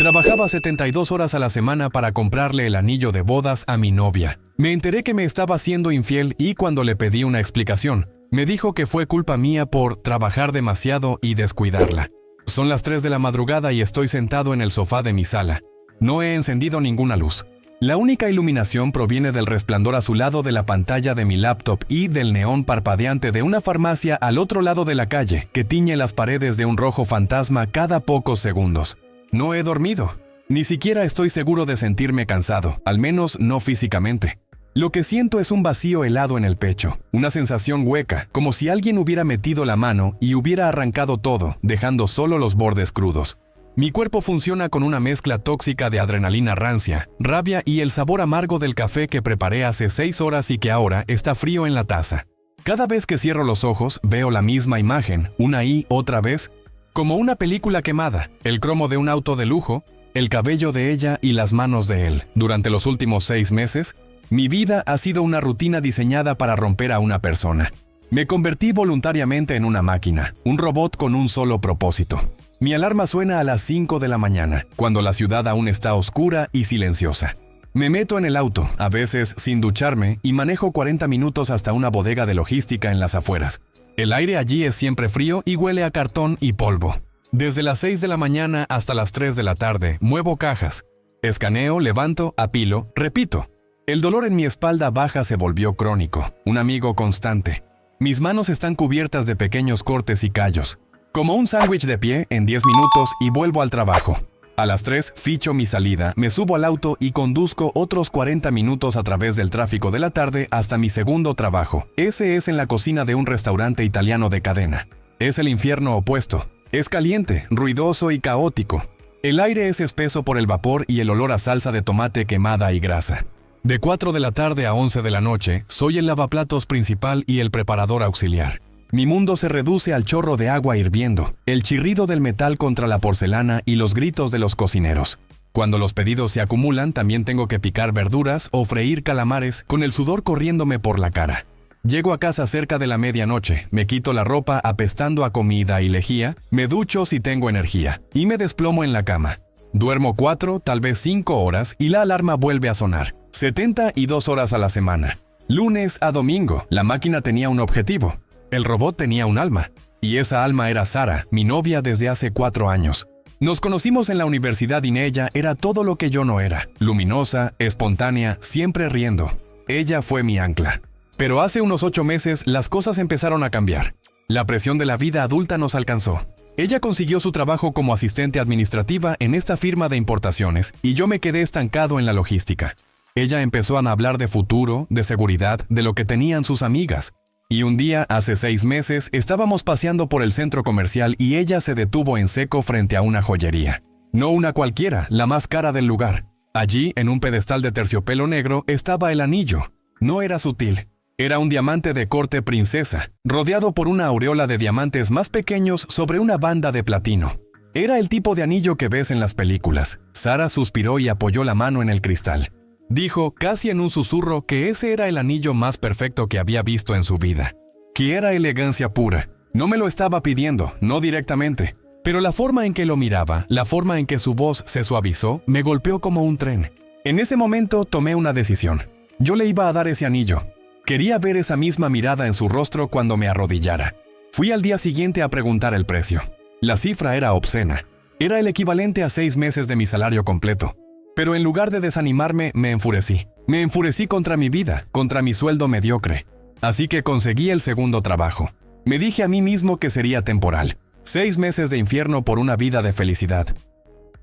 Trabajaba 72 horas a la semana para comprarle el anillo de bodas a mi novia. Me enteré que me estaba siendo infiel y cuando le pedí una explicación, me dijo que fue culpa mía por trabajar demasiado y descuidarla. Son las 3 de la madrugada y estoy sentado en el sofá de mi sala. No he encendido ninguna luz. La única iluminación proviene del resplandor azulado de la pantalla de mi laptop y del neón parpadeante de una farmacia al otro lado de la calle que tiñe las paredes de un rojo fantasma cada pocos segundos. No he dormido. Ni siquiera estoy seguro de sentirme cansado, al menos no físicamente. Lo que siento es un vacío helado en el pecho, una sensación hueca, como si alguien hubiera metido la mano y hubiera arrancado todo, dejando solo los bordes crudos. Mi cuerpo funciona con una mezcla tóxica de adrenalina rancia, rabia y el sabor amargo del café que preparé hace 6 horas y que ahora está frío en la taza. Cada vez que cierro los ojos, veo la misma imagen, una y otra vez, como una película quemada, el cromo de un auto de lujo, el cabello de ella y las manos de él. Durante los últimos 6 meses, mi vida ha sido una rutina diseñada para romper a una persona. Me convertí voluntariamente en una máquina, un robot con un solo propósito. Mi alarma suena a las 5 de la mañana, cuando la ciudad aún está oscura y silenciosa. Me meto en el auto, a veces sin ducharme, y manejo 40 minutos hasta una bodega de logística en las afueras. El aire allí es siempre frío y huele a cartón y polvo. Desde las 6 de la mañana hasta las 3 de la tarde, muevo cajas. Escaneo, levanto, apilo, repito. El dolor en mi espalda baja se volvió crónico, un amigo constante. Mis manos están cubiertas de pequeños cortes y callos. Como un sándwich de pie, en 10 minutos y vuelvo al trabajo. A las 3 ficho mi salida, me subo al auto y conduzco otros 40 minutos a través del tráfico de la tarde hasta mi segundo trabajo. Ese es en la cocina de un restaurante italiano de cadena. Es el infierno opuesto. Es caliente, ruidoso y caótico. El aire es espeso por el vapor y el olor a salsa de tomate quemada y grasa. De 4 de la tarde a 11 de la noche, soy el lavaplatos principal y el preparador auxiliar. Mi mundo se reduce al chorro de agua hirviendo, el chirrido del metal contra la porcelana y los gritos de los cocineros. Cuando los pedidos se acumulan, también tengo que picar verduras o freír calamares con el sudor corriéndome por la cara. Llego a casa cerca de la medianoche, me quito la ropa apestando a comida y lejía, me ducho si tengo energía y me desplomo en la cama. Duermo 4, tal vez 5 horas y la alarma vuelve a sonar. 72 horas a la semana. Lunes a domingo, la máquina tenía un objetivo. El robot tenía un alma, y esa alma era Sara, mi novia desde hace 4 años. Nos conocimos en la universidad y ella era todo lo que yo no era, luminosa, espontánea, siempre riendo. Ella fue mi ancla. Pero hace unos 8 meses las cosas empezaron a cambiar. La presión de la vida adulta nos alcanzó. Ella consiguió su trabajo como asistente administrativa en esta firma de importaciones y yo me quedé estancado en la logística. Ella empezó a hablar de futuro, de seguridad, de lo que tenían sus amigas. Y un día, hace 6 meses, estábamos paseando por el centro comercial y ella se detuvo en seco frente a una joyería. No una cualquiera, la más cara del lugar. Allí, en un pedestal de terciopelo negro, estaba el anillo. No era sutil. Era un diamante de corte princesa, rodeado por una aureola de diamantes más pequeños sobre una banda de platino. Era el tipo de anillo que ves en las películas. Sara suspiró y apoyó la mano en el cristal. Dijo, casi en un susurro, que ese era el anillo más perfecto que había visto en su vida. Que era elegancia pura. No me lo estaba pidiendo, no directamente. Pero la forma en que lo miraba, la forma en que su voz se suavizó, me golpeó como un tren. En ese momento tomé una decisión. Yo le iba a dar ese anillo. Quería ver esa misma mirada en su rostro cuando me arrodillara. Fui al día siguiente a preguntar el precio. La cifra era obscena. Era el equivalente a 6 meses de mi salario completo. Pero en lugar de desanimarme, me enfurecí. Me enfurecí contra mi vida, contra mi sueldo mediocre. Así que conseguí el segundo trabajo. Me dije a mí mismo que sería temporal. 6 meses de infierno por una vida de felicidad.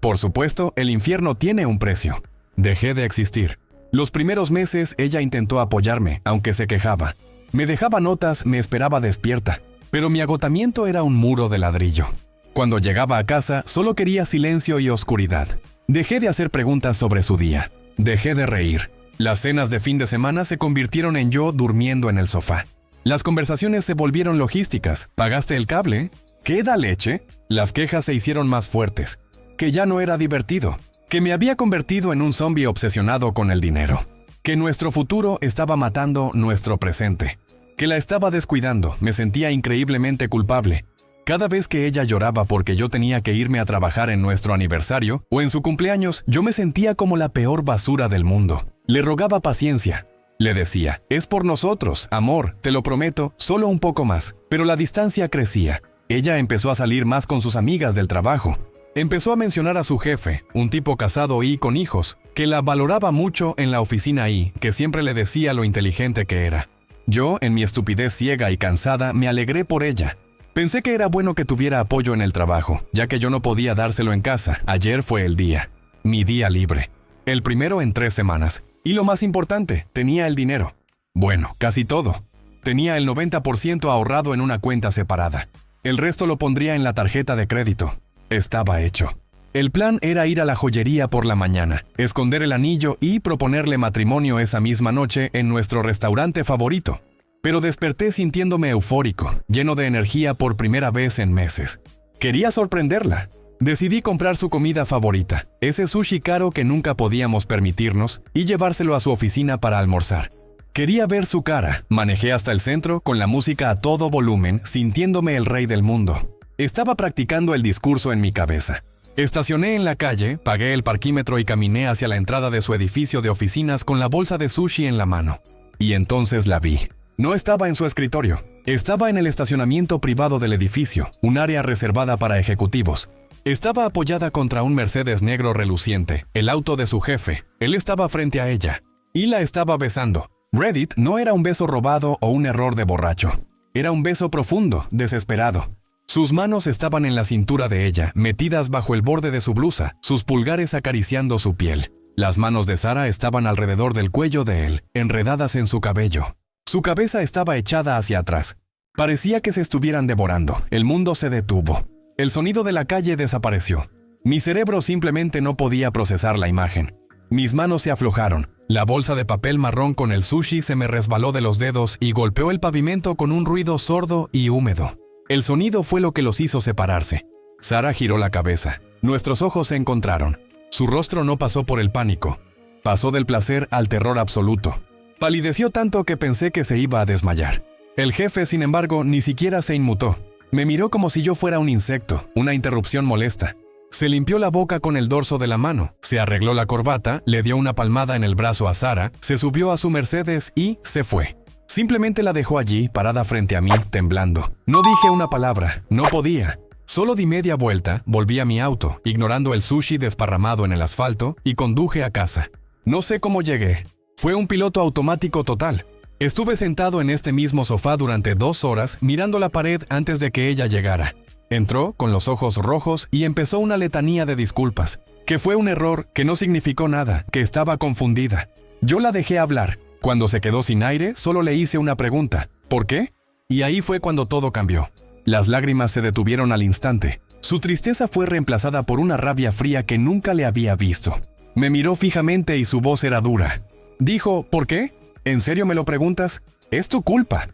Por supuesto, el infierno tiene un precio. Dejé de existir. Los primeros meses ella intentó apoyarme, aunque se quejaba. Me dejaba notas, me esperaba despierta. Pero mi agotamiento era un muro de ladrillo. Cuando llegaba a casa, solo quería silencio y oscuridad. Dejé de hacer preguntas sobre su día. Dejé de reír. Las cenas de fin de semana se convirtieron en yo durmiendo en el sofá. Las conversaciones se volvieron logísticas. ¿Pagaste el cable? ¿Qué da leche? Las quejas se hicieron más fuertes. Que ya no era divertido. Que me había convertido en un zombie obsesionado con el dinero. Que nuestro futuro estaba matando nuestro presente. Que la estaba descuidando. Me sentía increíblemente culpable. Cada vez que ella lloraba porque yo tenía que irme a trabajar en nuestro aniversario o en su cumpleaños, yo me sentía como la peor basura del mundo. Le rogaba paciencia. Le decía, es por nosotros, amor, te lo prometo, solo un poco más. Pero la distancia crecía. Ella empezó a salir más con sus amigas del trabajo. Empezó a mencionar a su jefe, un tipo casado y con hijos, que la valoraba mucho en la oficina y que siempre le decía lo inteligente que era. Yo, en mi estupidez ciega y cansada, me alegré por ella. Pensé que era bueno que tuviera apoyo en el trabajo, ya que yo no podía dárselo en casa. Ayer fue el día. Mi día libre. El primero en 3 semanas. Y lo más importante, tenía el dinero. Bueno, casi todo. Tenía el 90% ahorrado en una cuenta separada. El resto lo pondría en la tarjeta de crédito. Estaba hecho. El plan era ir a la joyería por la mañana, esconder el anillo y proponerle matrimonio esa misma noche en nuestro restaurante favorito. Pero desperté sintiéndome eufórico, lleno de energía por primera vez en meses. Quería sorprenderla. Decidí comprar su comida favorita, ese sushi caro que nunca podíamos permitirnos, y llevárselo a su oficina para almorzar. Quería ver su cara. Manejé hasta el centro con la música a todo volumen, sintiéndome el rey del mundo. Estaba practicando el discurso en mi cabeza. Estacioné en la calle, pagué el parquímetro y caminé hacia la entrada de su edificio de oficinas con la bolsa de sushi en la mano. Y entonces la vi. No estaba en su escritorio. Estaba en el estacionamiento privado del edificio, un área reservada para ejecutivos. Estaba apoyada contra un Mercedes negro reluciente, el auto de su jefe. Él estaba frente a ella. Y la estaba besando. Reddit no era un beso robado o un error de borracho. Era un beso profundo, desesperado. Sus manos estaban en la cintura de ella, metidas bajo el borde de su blusa, sus pulgares acariciando su piel. Las manos de Sara estaban alrededor del cuello de él, enredadas en su cabello. Su cabeza estaba echada hacia atrás. Parecía que se estuvieran devorando. El mundo se detuvo. El sonido de la calle desapareció. Mi cerebro simplemente no podía procesar la imagen. Mis manos se aflojaron. La bolsa de papel marrón con el sushi se me resbaló de los dedos y golpeó el pavimento con un ruido sordo y húmedo. El sonido fue lo que los hizo separarse. Sara giró la cabeza. Nuestros ojos se encontraron. Su rostro no pasó por el pánico. Pasó del placer al terror absoluto. Palideció tanto que pensé que se iba a desmayar. El jefe, sin embargo, ni siquiera se inmutó. Me miró como si yo fuera un insecto, una interrupción molesta. Se limpió la boca con el dorso de la mano, se arregló la corbata, le dio una palmada en el brazo a Sara, se subió a su Mercedes y se fue. Simplemente la dejó allí, parada frente a mí, temblando. No dije una palabra, no podía. Solo di media vuelta, volví a mi auto, ignorando el sushi desparramado en el asfalto, y conduje a casa. No sé cómo llegué. Fue un piloto automático total. Estuve sentado en este mismo sofá durante 2 horas, mirando la pared antes de que ella llegara. Entró con los ojos rojos y empezó una letanía de disculpas. Que fue un error, que no significó nada, que estaba confundida. Yo la dejé hablar. Cuando se quedó sin aire, solo le hice una pregunta. ¿Por qué? Y ahí fue cuando todo cambió. Las lágrimas se detuvieron al instante. Su tristeza fue reemplazada por una rabia fría que nunca le había visto. Me miró fijamente y su voz era dura. Dijo, ¿por qué? ¿En serio me lo preguntas? Es tu culpa,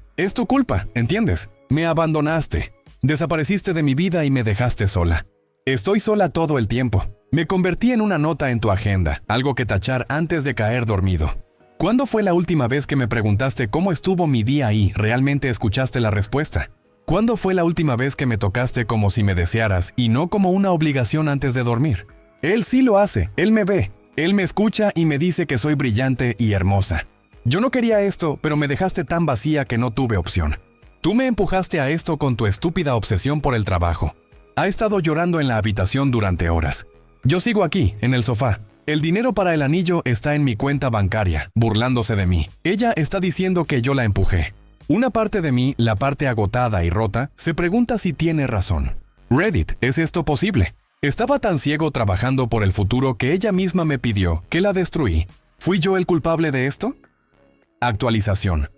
¿entiendes? Me abandonaste. Desapareciste de mi vida y me dejaste sola. Estoy sola todo el tiempo. Me convertí en una nota en tu agenda, algo que tachar antes de caer dormido. ¿Cuándo fue la última vez que me preguntaste cómo estuvo mi día y realmente escuchaste la respuesta? ¿Cuándo fue la última vez que me tocaste como si me desearas y no como una obligación antes de dormir? Él sí lo hace, él me ve, él me escucha y me dice que soy brillante y hermosa. Yo no quería esto, pero me dejaste tan vacía que no tuve opción. Tú me empujaste a esto con tu estúpida obsesión por el trabajo. Ha estado llorando en la habitación durante horas. Yo sigo aquí, en el sofá. El dinero para el anillo está en mi cuenta bancaria, burlándose de mí. Ella está diciendo que yo la empujé. Una parte de mí, la parte agotada y rota, se pregunta si tiene razón. Reddit, ¿es esto posible? Estaba tan ciego trabajando por el futuro que ella misma me pidió que la destruí. ¿Fui yo el culpable de esto? Actualización.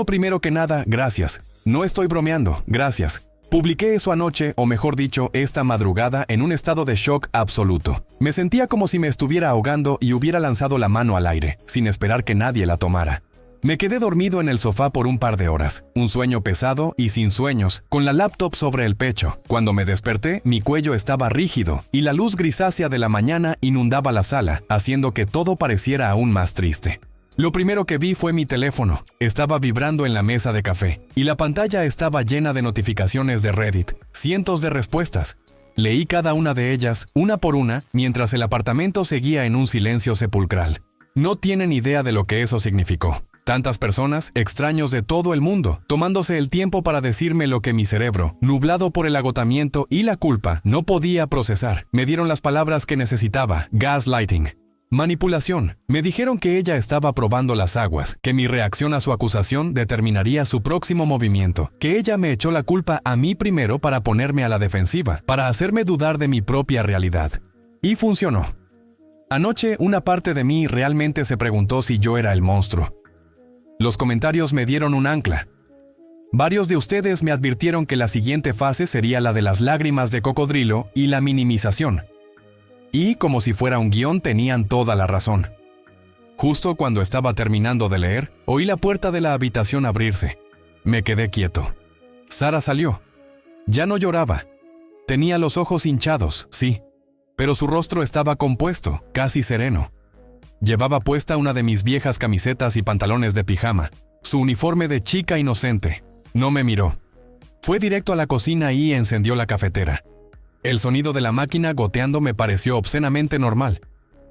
Primero que nada, gracias. No estoy bromeando, gracias. Publiqué eso anoche, o mejor dicho, esta madrugada, en un estado de shock absoluto. Me sentía como si me estuviera ahogando y hubiera lanzado la mano al aire, sin esperar que nadie la tomara. Me quedé dormido en el sofá por un par de horas, un sueño pesado y sin sueños, con la laptop sobre el pecho. Cuando me desperté, mi cuello estaba rígido y la luz grisácea de la mañana inundaba la sala, haciendo que todo pareciera aún más triste. Lo primero que vi fue mi teléfono. Estaba vibrando en la mesa de café y la pantalla estaba llena de notificaciones de Reddit, cientos de respuestas. Leí cada una de ellas, una por una, mientras el apartamento seguía en un silencio sepulcral. No tienen idea de lo que eso significó. Tantas personas, extraños de todo el mundo, tomándose el tiempo para decirme lo que mi cerebro, nublado por el agotamiento y la culpa, no podía procesar. Me dieron las palabras que necesitaba: gaslighting, manipulación. Me dijeron que ella estaba probando las aguas, que mi reacción a su acusación determinaría su próximo movimiento, que ella me echó la culpa a mí primero para ponerme a la defensiva, para hacerme dudar de mi propia realidad. Y funcionó. Anoche, una parte de mí realmente se preguntó si yo era el monstruo. Los comentarios me dieron un ancla. Varios de ustedes me advirtieron que la siguiente fase sería la de las lágrimas de cocodrilo y la minimización. Y, como si fuera un guión, tenían toda la razón. Justo cuando estaba terminando de leer, oí la puerta de la habitación abrirse. Me quedé quieto. Sara salió. Ya no lloraba. Tenía los ojos hinchados, sí, pero su rostro estaba compuesto, casi sereno. Llevaba puesta una de mis viejas camisetas y pantalones de pijama, su uniforme de chica inocente. No me miró. Fue directo a la cocina y encendió la cafetera. El sonido de la máquina goteando me pareció obscenamente normal.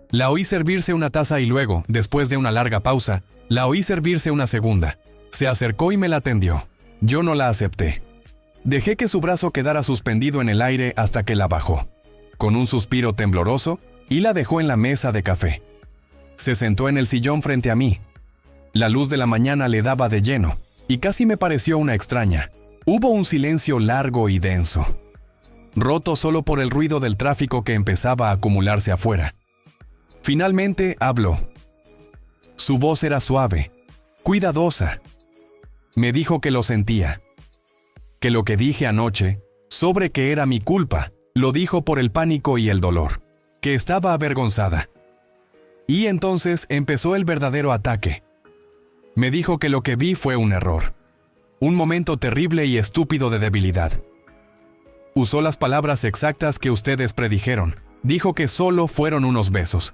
La oí servirse una taza y luego, después de una larga pausa, la oí servirse una segunda. Se acercó y me la tendió. Yo no la acepté. Dejé que su brazo quedara suspendido en el aire hasta que la bajó, con un suspiro tembloroso, y la dejó en la mesa de café. Se sentó en el sillón frente a mí. La luz de la mañana le daba de lleno, y casi me pareció una extraña. Hubo un silencio largo y denso, roto solo por el ruido del tráfico que empezaba a acumularse afuera. Finalmente habló. Su voz era suave, cuidadosa. Me dijo que lo sentía, que lo que dije anoche, sobre que era mi culpa, lo dijo por el pánico y el dolor, que estaba avergonzada. Y entonces empezó el verdadero ataque. Me dijo que lo que vi fue un error, un momento terrible y estúpido de debilidad. Usó las palabras exactas que ustedes predijeron. Dijo que solo fueron unos besos,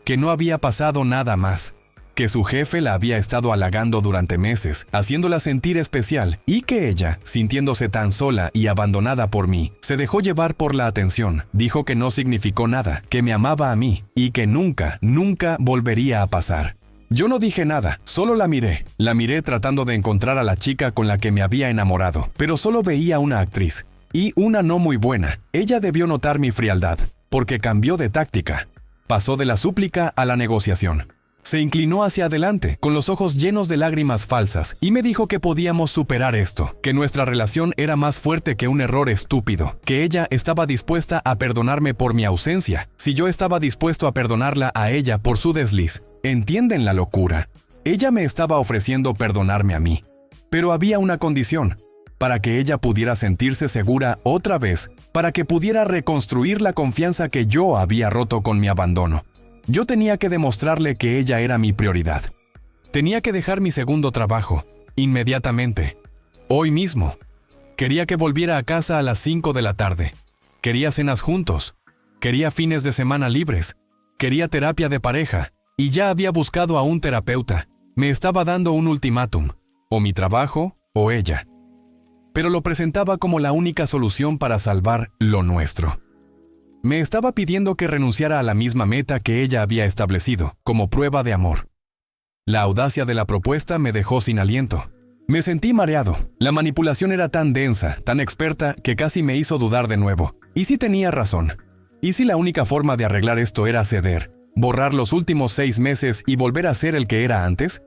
que no había pasado nada más, que su jefe la había estado halagando durante meses, haciéndola sentir especial, y que ella, sintiéndose tan sola y abandonada por mí, se dejó llevar por la atención. Dijo que no significó nada, que me amaba a mí, y que nunca, nunca volvería a pasar. Yo no dije nada, solo la miré tratando de encontrar a la chica con la que me había enamorado, pero solo veía una actriz. Y una no muy buena. Ella debió notar mi frialdad, porque cambió de táctica. Pasó de la súplica a la negociación. Se inclinó hacia adelante, con los ojos llenos de lágrimas falsas, y me dijo que podíamos superar esto, que nuestra relación era más fuerte que un error estúpido, que ella estaba dispuesta a perdonarme por mi ausencia, si yo estaba dispuesto a perdonarla a ella por su desliz. ¿Entienden la locura? Ella me estaba ofreciendo perdonarme a mí, pero había una condición: para que ella pudiera sentirse segura otra vez, para que pudiera reconstruir la confianza que yo había roto con mi abandono. Yo tenía que demostrarle que ella era mi prioridad. Tenía que dejar mi segundo trabajo, inmediatamente, hoy mismo. Quería que volviera a casa a las 5 de la tarde. Quería cenas juntos. Quería fines de semana libres. Quería terapia de pareja. Y ya había buscado a un terapeuta. Me estaba dando un ultimátum: o mi trabajo o ella. Pero lo presentaba como la única solución para salvar lo nuestro. Me estaba pidiendo que renunciara a la misma meta que ella había establecido, como prueba de amor. La audacia de la propuesta me dejó sin aliento. Me sentí mareado. La manipulación era tan densa, tan experta, que casi me hizo dudar de nuevo. ¿Y si tenía razón? ¿Y si la única forma de arreglar esto era ceder, borrar los últimos 6 meses y volver a ser el que era antes?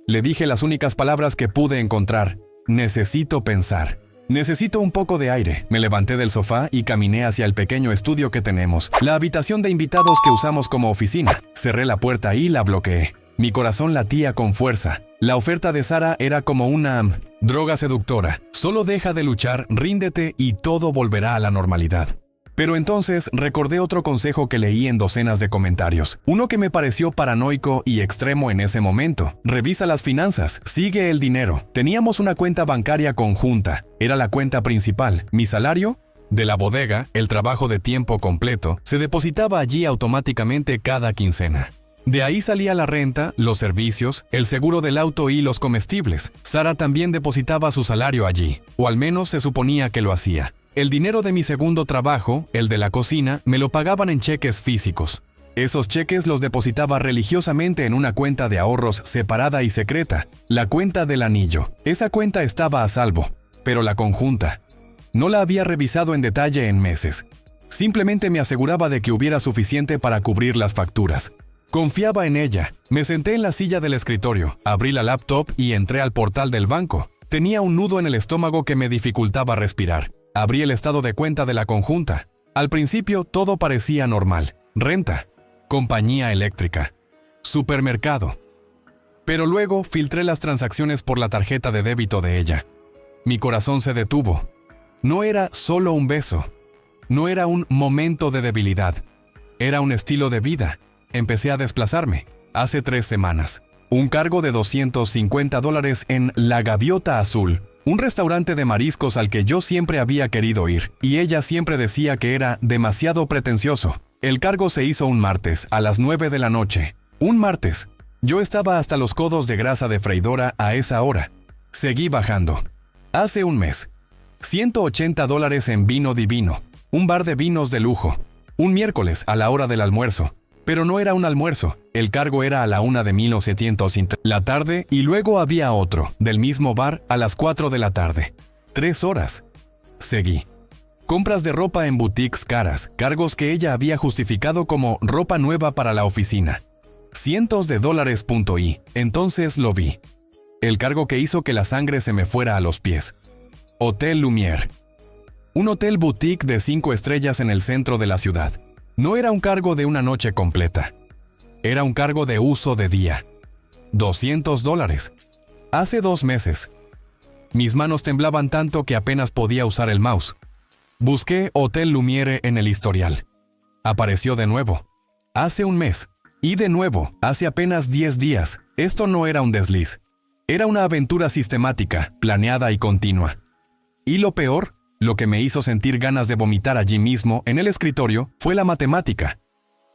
Le dije las únicas palabras que pude encontrar: necesito pensar. Necesito un poco de aire. Me levanté del sofá y caminé hacia el pequeño estudio que tenemos, la habitación de invitados que usamos como oficina. Cerré la puerta y la bloqueé. Mi corazón latía con fuerza. La oferta de Sara era como una droga seductora. Solo deja de luchar, ríndete y todo volverá a la normalidad. Pero entonces recordé otro consejo que leí en docenas de comentarios. Uno que me pareció paranoico y extremo en ese momento. Revisa las finanzas, sigue el dinero. Teníamos una cuenta bancaria conjunta. Era la cuenta principal. Mi salario de la bodega, el trabajo de tiempo completo, se depositaba allí automáticamente cada quincena. De ahí salía la renta, los servicios, el seguro del auto y los comestibles. Sara también depositaba su salario allí, o al menos se suponía que lo hacía. El dinero de mi segundo trabajo, el de la cocina, me lo pagaban en cheques físicos. Esos cheques los depositaba religiosamente en una cuenta de ahorros separada y secreta, la cuenta del anillo. Esa cuenta estaba a salvo, pero la conjunta no la había revisado en detalle en meses. Simplemente me aseguraba de que hubiera suficiente para cubrir las facturas. Confiaba en ella. Me senté en la silla del escritorio, abrí la laptop y entré al portal del banco. Tenía un nudo en el estómago que me dificultaba respirar. Abrí el estado de cuenta de la conjunta. Al principio todo parecía normal. Renta, compañía eléctrica, supermercado. Pero luego filtré las transacciones por la tarjeta de débito de ella. Mi corazón se detuvo. No era solo un beso. No era un momento de debilidad. Era un estilo de vida. Empecé a desplazarme. Hace 3 semanas. Un cargo de $250 en La Gaviota Azul, un restaurante de mariscos al que yo siempre había querido ir, y ella siempre decía que era demasiado pretencioso. El cargo se hizo un martes, a las 9 de la noche. Un martes. Yo estaba hasta los codos de grasa de freidora a esa hora. Seguí bajando. Hace un mes. $180 en Vino Divino, un bar de vinos de lujo. Un miércoles a la hora del almuerzo. Pero no era un almuerzo, el cargo era a la 1 de 1900 la tarde y luego había otro, del mismo bar, a las 4 de la tarde. 3 horas. Seguí. Compras de ropa en boutiques caras, cargos que ella había justificado como ropa nueva para la oficina. Cientos de dólares. Entonces lo vi. El cargo que hizo que la sangre se me fuera a los pies. Hotel Lumière. Un hotel boutique de 5 estrellas en el centro de la ciudad. No era un cargo de una noche completa. Era un cargo de uso de día. $200. Hace 2 meses. Mis manos temblaban tanto que apenas podía usar el mouse. Busqué Hotel Lumière en el historial. Apareció de nuevo. Hace un mes. Y de nuevo, hace apenas 10 días. Esto no era un desliz. Era una aventura sistemática, planeada y continua. Y lo peor, lo que me hizo sentir ganas de vomitar allí mismo, en el escritorio, fue la matemática.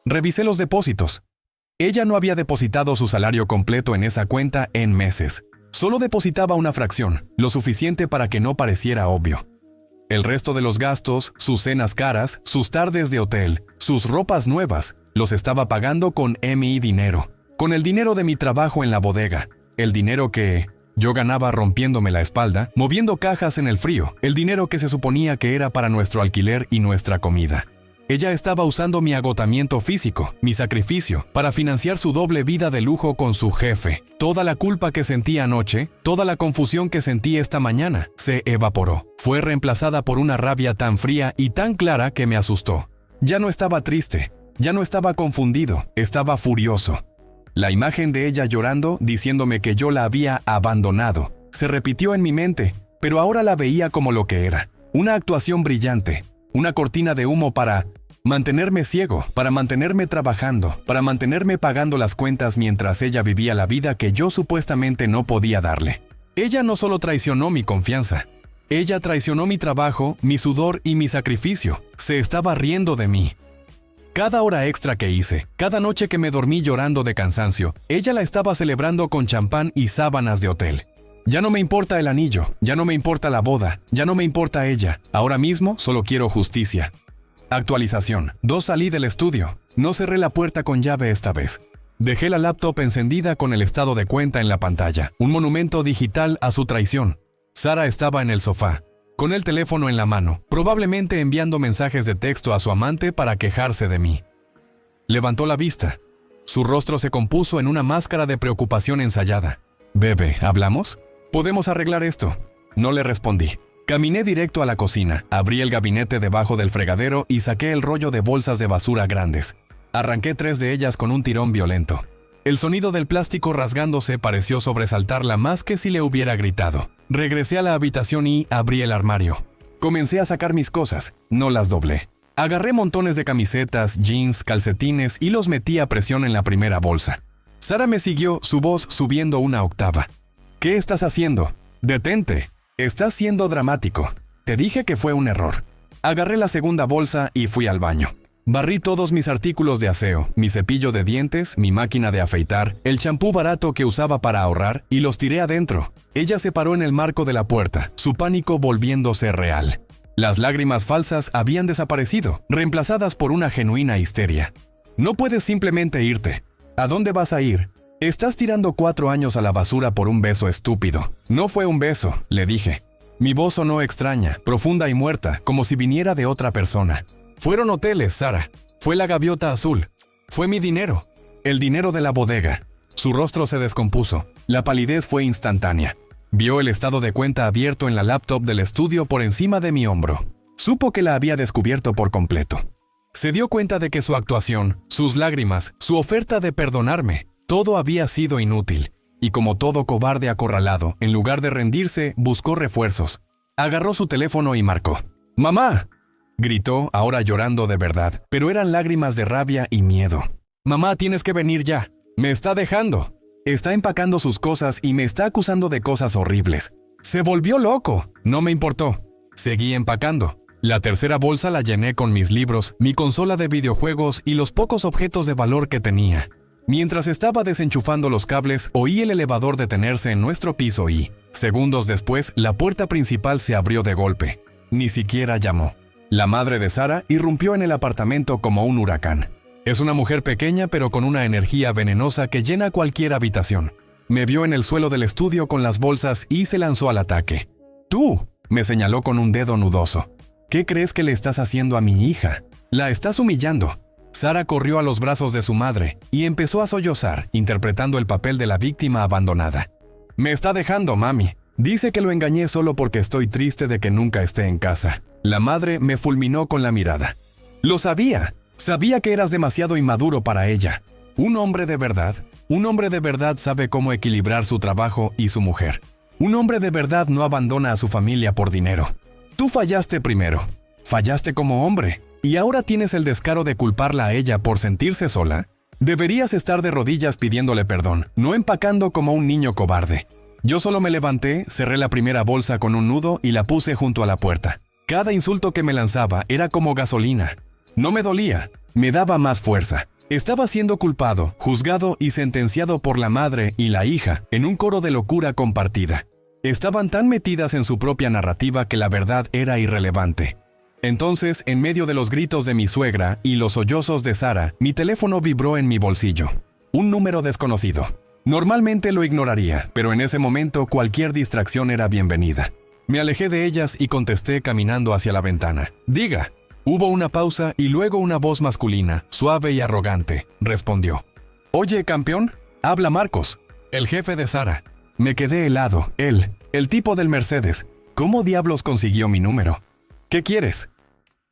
Revisé los depósitos. Ella no había depositado su salario completo en esa cuenta en meses. Solo depositaba una fracción, lo suficiente para que no pareciera obvio. El resto de los gastos, sus cenas caras, sus tardes de hotel, sus ropas nuevas, los estaba pagando con mi dinero. Con el dinero de mi trabajo en la bodega. El dinero que yo ganaba rompiéndome la espalda, moviendo cajas en el frío, el dinero que se suponía que era para nuestro alquiler y nuestra comida. Ella estaba usando mi agotamiento físico, mi sacrificio, para financiar su doble vida de lujo con su jefe. Toda la culpa que sentí anoche, toda la confusión que sentí esta mañana, se evaporó. Fue reemplazada por una rabia tan fría y tan clara que me asustó. Ya no estaba triste, ya no estaba confundido, estaba furioso. La imagen de ella llorando, diciéndome que yo la había abandonado, se repitió en mi mente, pero ahora la veía como lo que era. Una actuación brillante, una cortina de humo para mantenerme ciego, para mantenerme trabajando, para mantenerme pagando las cuentas mientras ella vivía la vida que yo supuestamente no podía darle. Ella no solo traicionó mi confianza, ella traicionó mi trabajo, mi sudor y mi sacrificio. Se estaba riendo de mí. Cada hora extra que hice, cada noche que me dormí llorando de cansancio, ella la estaba celebrando con champán y sábanas de hotel. Ya no me importa el anillo, ya no me importa la boda, ya no me importa ella. Ahora mismo solo quiero justicia. Actualización. 2 Salí del estudio. No cerré la puerta con llave esta vez. Dejé la laptop encendida con el estado de cuenta en la pantalla. Un monumento digital a su traición. Sara estaba en el sofá, con el teléfono en la mano, probablemente enviando mensajes de texto a su amante para quejarse de mí. Levantó la vista. Su rostro se compuso en una máscara de preocupación ensayada. «Bebé, ¿hablamos? ¿Podemos arreglar esto?» No le respondí. Caminé directo a la cocina, abrí el gabinete debajo del fregadero y saqué el rollo de bolsas de basura grandes. Arranqué 3 de ellas con un tirón violento. El sonido del plástico rasgándose pareció sobresaltarla más que si le hubiera gritado. Regresé a la habitación y abrí el armario. Comencé a sacar mis cosas, no las doblé. Agarré montones de camisetas, jeans, calcetines y los metí a presión en la primera bolsa. Sara me siguió, su voz subiendo una octava. «¿Qué estás haciendo? Detente. Estás siendo dramático. Te dije que fue un error». Agarré la segunda bolsa y fui al baño. Barrí todos mis artículos de aseo, mi cepillo de dientes, mi máquina de afeitar, el champú barato que usaba para ahorrar y los tiré adentro. Ella se paró en el marco de la puerta, su pánico volviéndose real. Las lágrimas falsas habían desaparecido, reemplazadas por una genuina histeria. No puedes simplemente irte. ¿A dónde vas a ir? Estás tirando 4 años a la basura por un beso estúpido. No fue un beso, le dije. Mi voz sonó extraña, profunda y muerta, como si viniera de otra persona. Fueron hoteles, Sara. Fue la gaviota azul. Fue mi dinero. El dinero de la bodega. Su rostro se descompuso. La palidez fue instantánea. Vio el estado de cuenta abierto en la laptop del estudio por encima de mi hombro. Supo que la había descubierto por completo. Se dio cuenta de que su actuación, sus lágrimas, su oferta de perdonarme, todo había sido inútil. Y como todo cobarde acorralado, en lugar de rendirse, buscó refuerzos. Agarró su teléfono y marcó. ¡Mamá!, gritó, ahora llorando de verdad, pero eran lágrimas de rabia y miedo. «Mamá, tienes que venir ya. Me está dejando. Está empacando sus cosas y me está acusando de cosas horribles. Se volvió loco. No me importó. Seguí empacando. La tercera bolsa la llené con mis libros, mi consola de videojuegos y los pocos objetos de valor que tenía. Mientras estaba desenchufando los cables, oí el elevador detenerse en nuestro piso y, segundos después, la puerta principal se abrió de golpe. Ni siquiera llamó. La madre de Sara irrumpió en el apartamento como un huracán. Es una mujer pequeña pero con una energía venenosa que llena cualquier habitación. Me vio en el suelo del estudio con las bolsas y se lanzó al ataque. «Tú», me señaló con un dedo nudoso. «¿Qué crees que le estás haciendo a mi hija? La estás humillando». Sara corrió a los brazos de su madre y empezó a sollozar, interpretando el papel de la víctima abandonada. «Me está dejando, mami. Dice que lo engañé solo porque estoy triste de que nunca esté en casa». La madre me fulminó con la mirada. «Lo sabía. Sabía que eras demasiado inmaduro para ella. Un hombre de verdad sabe cómo equilibrar su trabajo y su mujer. Un hombre de verdad no abandona a su familia por dinero. Tú fallaste primero. Fallaste como hombre. ¿Y ahora tienes el descaro de culparla a ella por sentirse sola? Deberías estar de rodillas pidiéndole perdón, no empacando como un niño cobarde». Yo solo me levanté, cerré la primera bolsa con un nudo y la puse junto a la puerta. Cada insulto que me lanzaba era como gasolina. No me dolía, me daba más fuerza. Estaba siendo culpado, juzgado y sentenciado por la madre y la hija en un coro de locura compartida. Estaban tan metidas en su propia narrativa que la verdad era irrelevante. Entonces, en medio de los gritos de mi suegra y los sollozos de Sara, mi teléfono vibró en mi bolsillo. Un número desconocido. Normalmente lo ignoraría, pero en ese momento cualquier distracción era bienvenida. Me alejé de ellas y contesté caminando hacia la ventana. «Diga». Hubo una pausa y luego una voz masculina, suave y arrogante, respondió. «Oye, campeón, habla Marcos, el jefe de Sara». Me quedé helado. Él, el tipo del Mercedes. ¿Cómo diablos consiguió mi número? «¿Qué quieres?»,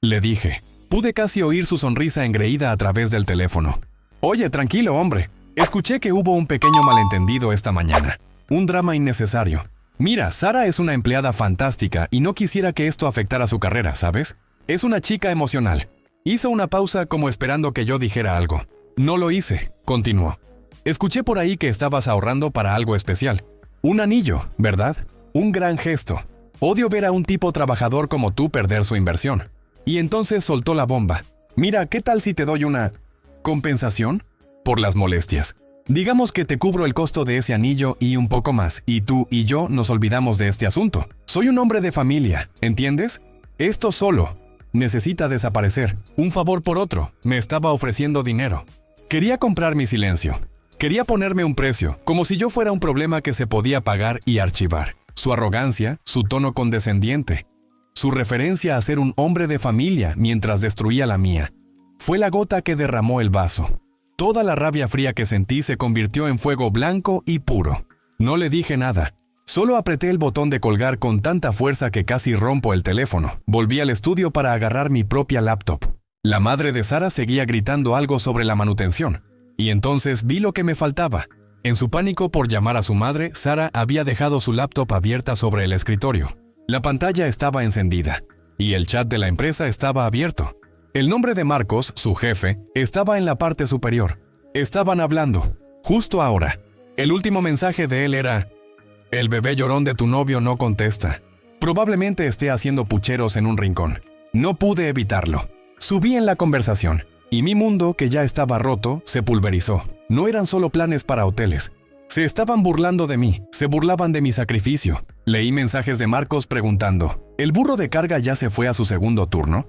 le dije. Pude casi oír su sonrisa engreída a través del teléfono. «Oye, tranquilo, hombre. Escuché que hubo un pequeño malentendido esta mañana. Un drama innecesario. Mira, Sara es una empleada fantástica y no quisiera que esto afectara su carrera, ¿sabes? Es una chica emocional». Hizo una pausa como esperando que yo dijera algo. «No lo hice», continuó. «Escuché por ahí que estabas ahorrando para algo especial. Un anillo, ¿verdad? Un gran gesto. Odio ver a un tipo trabajador como tú perder su inversión». Y entonces soltó la bomba. «Mira, ¿qué tal si te doy una compensación por las molestias? Digamos que te cubro el costo de ese anillo y un poco más, y tú y yo nos olvidamos de este asunto. Soy un hombre de familia, ¿entiendes? Esto solo necesita desaparecer. Un favor por otro. Me estaba ofreciendo dinero. Quería comprar mi silencio. Quería ponerme un precio, como si yo fuera un problema que se podía pagar y archivar. Su arrogancia, su tono condescendiente, su referencia a ser un hombre de familia mientras destruía la mía. Fue la gota que derramó el vaso. Toda la rabia fría que sentí se convirtió en fuego blanco y puro. No le dije nada. Solo apreté el botón de colgar con tanta fuerza que casi rompo el teléfono. Volví al estudio para agarrar mi propia laptop. La madre de Sara seguía gritando algo sobre la manutención. Y entonces vi lo que me faltaba. En su pánico por llamar a su madre, Sara había dejado su laptop abierta sobre el escritorio. La pantalla estaba encendida. Y el chat de la empresa estaba abierto. El nombre de Marcos, su jefe, estaba en la parte superior. Estaban hablando. Justo ahora. El último mensaje de él era: «El bebé llorón de tu novio no contesta. Probablemente esté haciendo pucheros en un rincón». No pude evitarlo. Subí en la conversación, y mi mundo, que ya estaba roto, se pulverizó. No eran solo planes para hoteles. Se estaban burlando de mí, se burlaban de mi sacrificio. Leí mensajes de Marcos preguntando, ¿el burro de carga ya se fue a su segundo turno?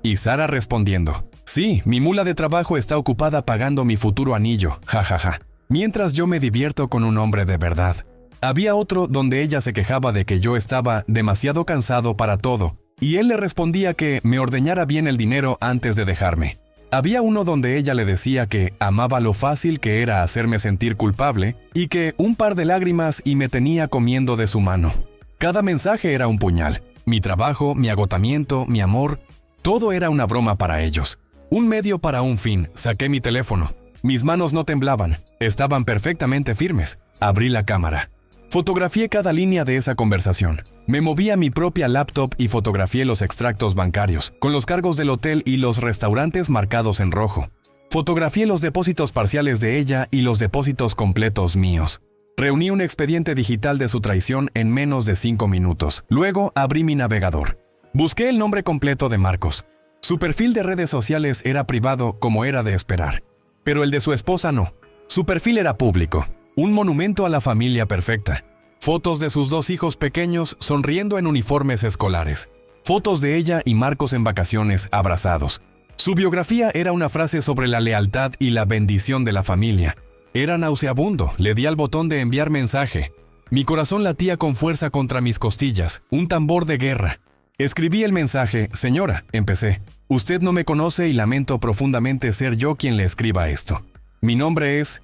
Y Sara respondiendo, sí, mi mula de trabajo está ocupada pagando mi futuro anillo, jajaja. Mientras yo me divierto con un hombre de verdad. Había otro donde ella se quejaba de que yo estaba demasiado cansado para todo, y él le respondía que me ordeñara bien el dinero antes de dejarme. Había uno donde ella le decía que amaba lo fácil que era hacerme sentir culpable y que un par de lágrimas y me tenía comiendo de su mano. Cada mensaje era un puñal. Mi trabajo, mi agotamiento, mi amor, todo era una broma para ellos. Un medio para un fin. Saqué mi teléfono. Mis manos no temblaban. Estaban perfectamente firmes. Abrí la cámara. Fotografié cada línea de esa conversación. Me moví a mi propia laptop y fotografié los extractos bancarios, con los cargos del hotel y los restaurantes marcados en rojo. Fotografié los depósitos parciales de ella y los depósitos completos míos. Reuní un expediente digital de su traición en menos de 5 minutos. Luego abrí mi navegador. Busqué el nombre completo de Marcos. Su perfil de redes sociales era privado, como era de esperar. Pero el de su esposa no. Su perfil era público. Un monumento a la familia perfecta. Fotos de sus 2 hijos pequeños sonriendo en uniformes escolares. Fotos de ella y Marcos en vacaciones, abrazados. Su biografía era una frase sobre la lealtad y la bendición de la familia. Era nauseabundo, le di al botón de enviar mensaje. Mi corazón latía con fuerza contra mis costillas, un tambor de guerra. Escribí el mensaje, señora, empecé. Usted no me conoce y lamento profundamente ser yo quien le escriba esto. Mi nombre es,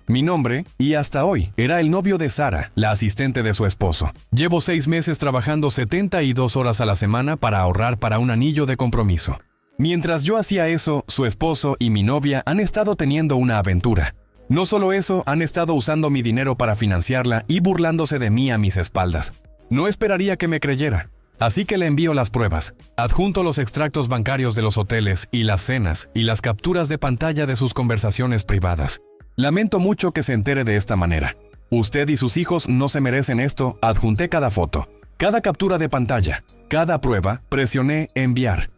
y hasta hoy, era el novio de Sara, la asistente de su esposo. Llevo 6 meses trabajando 72 horas a la semana para ahorrar para un anillo de compromiso. Mientras yo hacía eso, su esposo y mi novia han estado teniendo una aventura. No solo eso, han estado usando mi dinero para financiarla y burlándose de mí a mis espaldas. No esperaría que me creyera. Así que le envío las pruebas. Adjunto los extractos bancarios de los hoteles y las cenas y las capturas de pantalla de sus conversaciones privadas. Lamento mucho que se entere de esta manera. Usted y sus hijos no se merecen esto. Adjunté cada foto, cada captura de pantalla, cada prueba. Presioné enviar.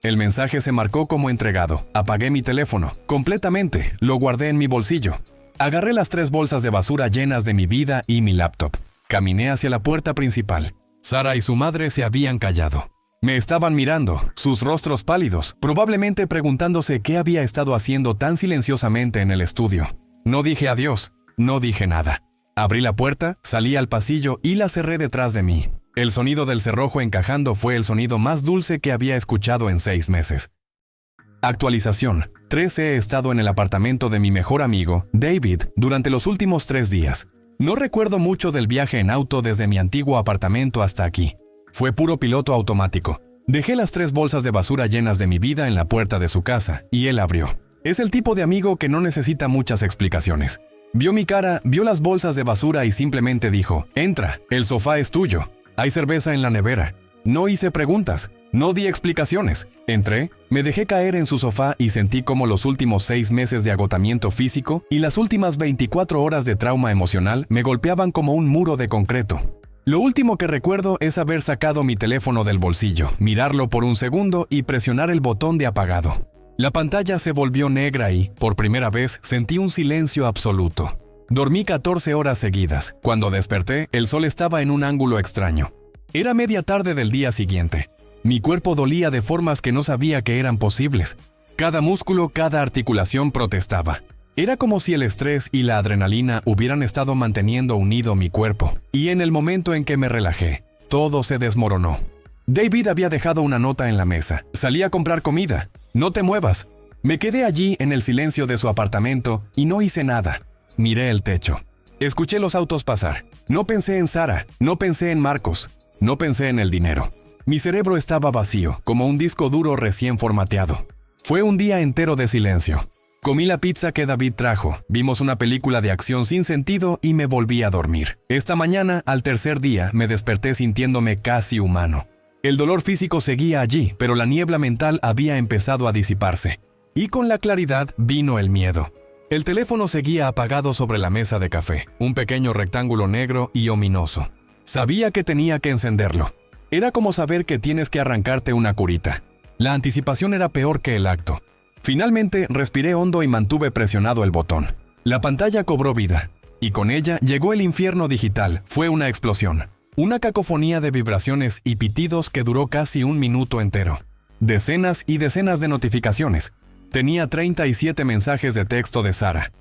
El mensaje se marcó como entregado. Apagué mi teléfono completamente. Lo guardé en mi bolsillo. Agarré las 3 bolsas de basura llenas de mi vida y mi laptop. Caminé hacia la puerta principal. Sara y su madre se habían callado. Me estaban mirando, sus rostros pálidos, probablemente preguntándose qué había estado haciendo tan silenciosamente en el estudio. No dije adiós, no dije nada. Abrí la puerta, salí al pasillo y la cerré detrás de mí. El sonido del cerrojo encajando fue el sonido más dulce que había escuchado en 6 meses. Actualización. 3 He estado en el apartamento de mi mejor amigo, David, durante los últimos 3 días. No recuerdo mucho del viaje en auto desde mi antiguo apartamento hasta aquí. Fue puro piloto automático. Dejé las 3 bolsas de basura llenas de mi vida en la puerta de su casa, y él abrió. Es el tipo de amigo que no necesita muchas explicaciones. Vio mi cara, vio las bolsas de basura y simplemente dijo, entra, el sofá es tuyo. Hay cerveza en la nevera. No hice preguntas, no di explicaciones. Entré, me dejé caer en su sofá y sentí como los últimos 6 meses de agotamiento físico y las últimas 24 horas de trauma emocional me golpeaban como un muro de concreto. Lo último que recuerdo es haber sacado mi teléfono del bolsillo, mirarlo por un segundo y presionar el botón de apagado. La pantalla se volvió negra y, por primera vez, sentí un silencio absoluto. Dormí 14 horas seguidas. Cuando desperté, el sol estaba en un ángulo extraño. Era media tarde del día siguiente. Mi cuerpo dolía de formas que no sabía que eran posibles. Cada músculo, cada articulación protestaba. Era como si el estrés y la adrenalina hubieran estado manteniendo unido mi cuerpo. Y en el momento en que me relajé, todo se desmoronó. David había dejado una nota en la mesa. Salí a comprar comida. No te muevas. Me quedé allí en el silencio de su apartamento y no hice nada. Miré el techo. Escuché los autos pasar. No pensé en Sara, no pensé en Marcos, no pensé en el dinero. Mi cerebro estaba vacío, como un disco duro recién formateado. Fue un día entero de silencio. Comí la pizza que David trajo, vimos una película de acción sin sentido y me volví a dormir. Esta mañana, al tercer día, me desperté sintiéndome casi humano. El dolor físico seguía allí, pero la niebla mental había empezado a disiparse. Y con la claridad vino el miedo. El teléfono seguía apagado sobre la mesa de café, un pequeño rectángulo negro y ominoso. Sabía que tenía que encenderlo. Era como saber que tienes que arrancarte una curita. La anticipación era peor que el acto. Finalmente, respiré hondo y mantuve presionado el botón. La pantalla cobró vida, y con ella llegó el infierno digital. Fue una explosión. Una cacofonía de vibraciones y pitidos que duró casi un minuto entero. Decenas y decenas de notificaciones. Tenía 37 mensajes de texto de Sara.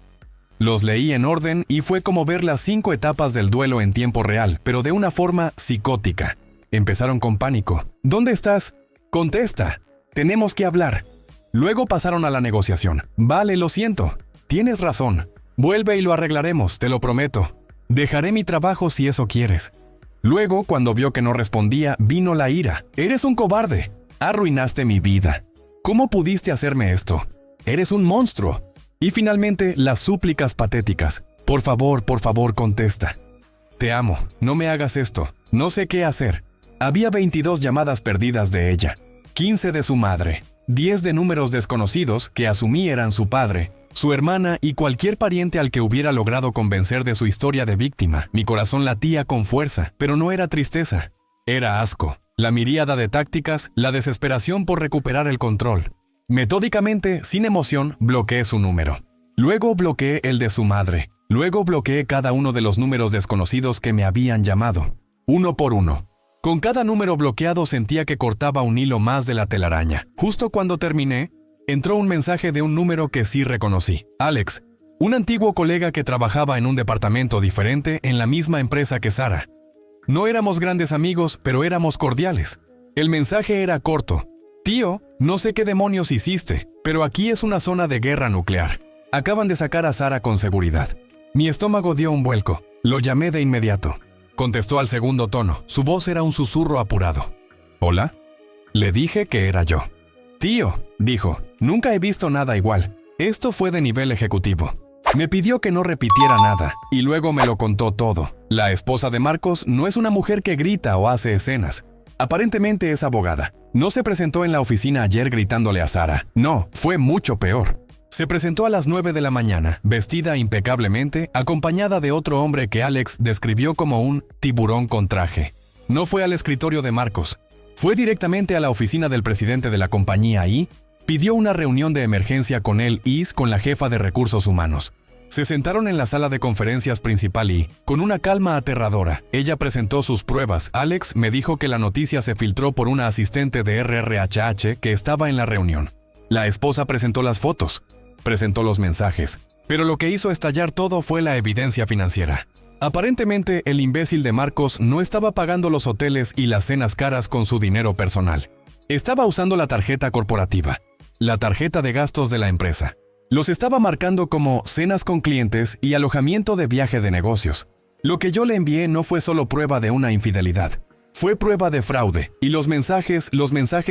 Los leí en orden y fue como ver las 5 etapas del duelo en tiempo real, pero de una forma psicótica. Empezaron con pánico. ¿Dónde estás? Contesta. Tenemos que hablar. Luego pasaron a la negociación. Vale, lo siento. Tienes razón. Vuelve y lo arreglaremos, te lo prometo. Dejaré mi trabajo si eso quieres. Luego, cuando vio que no respondía, vino la ira. Eres un cobarde. Arruinaste mi vida. ¿Cómo pudiste hacerme esto? Eres un monstruo. Y finalmente, las súplicas patéticas. Por favor, contesta. Te amo. No me hagas esto. No sé qué hacer. Había 22 llamadas perdidas de ella. 15 de su madre. 10 de números desconocidos que asumí eran su padre, su hermana y cualquier pariente al que hubiera logrado convencer de su historia de víctima. Mi corazón latía con fuerza, pero no era tristeza. Era asco. La miríada de tácticas, la desesperación por recuperar el control. Metódicamente, sin emoción, bloqueé su número. Luego bloqueé el de su madre. Luego bloqueé cada uno de los números desconocidos que me habían llamado. Uno por uno. Con cada número bloqueado sentía que cortaba un hilo más de la telaraña. Justo cuando terminé, entró un mensaje de un número que sí reconocí. Alex, un antiguo colega que trabajaba en un departamento diferente en la misma empresa que Sara. No éramos grandes amigos, pero éramos cordiales. El mensaje era corto. Tío, no sé qué demonios hiciste, pero aquí es una zona de guerra nuclear. Acaban de sacar a Sara con seguridad. Mi estómago dio un vuelco. Lo llamé de inmediato. Contestó al segundo tono. Su voz era un susurro apurado. ¿Hola? Le dije que era yo. Tío, dijo, nunca he visto nada igual. Esto fue de nivel ejecutivo. Me pidió que no repitiera nada, y luego me lo contó todo. La esposa de Marcos no es una mujer que grita o hace escenas. Aparentemente es abogada. No se presentó en la oficina ayer gritándole a Sara. No, fue mucho peor. Se presentó a las 9 de la mañana, vestida impecablemente, acompañada de otro hombre que Alex describió como un tiburón con traje. No fue al escritorio de Marcos. Fue directamente a la oficina del presidente de la compañía y pidió una reunión de emergencia con él y con la jefa de recursos humanos. Se sentaron en la sala de conferencias principal y, con una calma aterradora, ella presentó sus pruebas. Alex me dijo que la noticia se filtró por una asistente de RRHH que estaba en la reunión. La esposa presentó las fotos, presentó los mensajes, pero lo que hizo estallar todo fue la evidencia financiera. Aparentemente, el imbécil de Marcos no estaba pagando los hoteles y las cenas caras con su dinero personal. Estaba usando la tarjeta corporativa, la tarjeta de gastos de la empresa. Los estaba marcando como cenas con clientes y alojamiento de viaje de negocios. Lo que yo le envié no fue solo prueba de una infidelidad, fue prueba de fraude, y los mensajes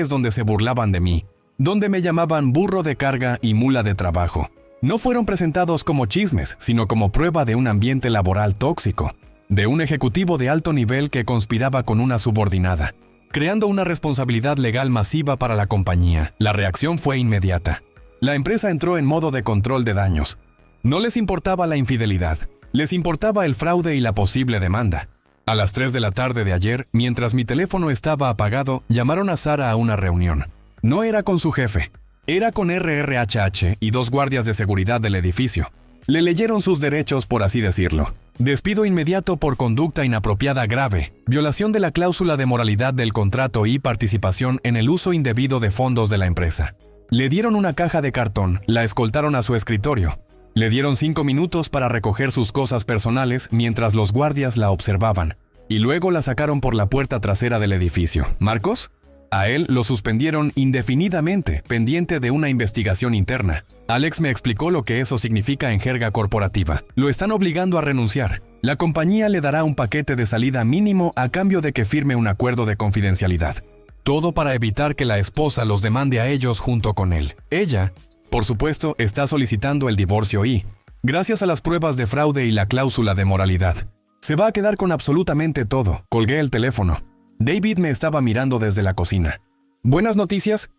donde se burlaban de mí, donde me llamaban burro de carga y mula de trabajo, no fueron presentados como chismes, sino como prueba de un ambiente laboral tóxico, de un ejecutivo de alto nivel que conspiraba con una subordinada, creando una responsabilidad legal masiva para la compañía. La reacción fue inmediata. La empresa entró en modo de control de daños. No les importaba la infidelidad, les importaba el fraude y la posible demanda. A las 3 de la tarde de ayer, mientras mi teléfono estaba apagado, llamaron a Sara a una reunión. No era con su jefe, era con RRHH y 2 guardias de seguridad del edificio. Le leyeron sus derechos, por así decirlo. Despido inmediato por conducta inapropiada grave, violación de la cláusula de moralidad del contrato y participación en el uso indebido de fondos de la empresa. Le dieron una caja de cartón, la escoltaron a su escritorio. Le dieron 5 minutos para recoger sus cosas personales mientras los guardias la observaban, y luego la sacaron por la puerta trasera del edificio. ¿Marcos? A él lo suspendieron indefinidamente, pendiente de una investigación interna. Alex me explicó lo que eso significa en jerga corporativa. Lo están obligando a renunciar. La compañía le dará un paquete de salida mínimo a cambio de que firme un acuerdo de confidencialidad. Todo para evitar que la esposa los demande a ellos junto con él. Ella, por supuesto, está solicitando el divorcio y, gracias a las pruebas de fraude y la cláusula de moralidad, se va a quedar con absolutamente todo. Colgué el teléfono. David me estaba mirando desde la cocina. ¿Buenas noticias?